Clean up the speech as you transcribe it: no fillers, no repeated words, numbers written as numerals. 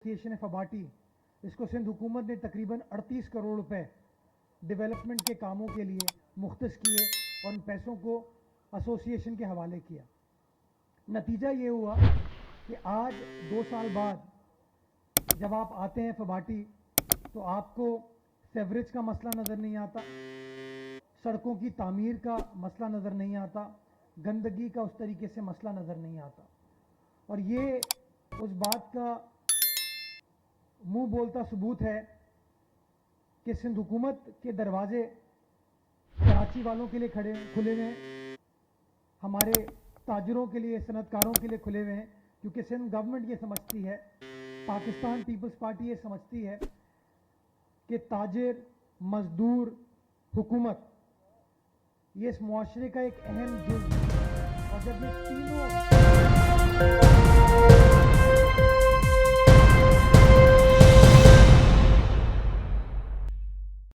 Association है फबाटी, इसको सिंध हुकूमत ने तकरीबन 38 करोड़ रुपए डेवलपमेंट के कामों के लिए मुख्तस किए और उन पैसों को एसोसिएशन के हवाले किया। नतीजा ये हुआ कि आज 2 साल बाद जब आप आते हैं फबाटी तो आपको सेवरेज का मसला नज़र नहीं आता, सड़कों की तामीर का मसला नज़र नहीं आता, गंदगी का उस तरीके से मसला नज़र नहीं आता। और ये उस बात का मुंह बोलता सबूत है कि सिंध हुकूमत के दरवाजे कराची वालों के लिए खुले हुए हैं, हमारे ताजरों के लिए, सनतकारों के लिए खुले हुए हैं, क्योंकि सिंध गवर्नमेंट ये समझती है, पाकिस्तान पीपल्स पार्टी ये समझती है कि ताजिर, मजदूर, हुकूमत ये इस मुआशरे का एक अहम जुज़ है। और जब ये तीनों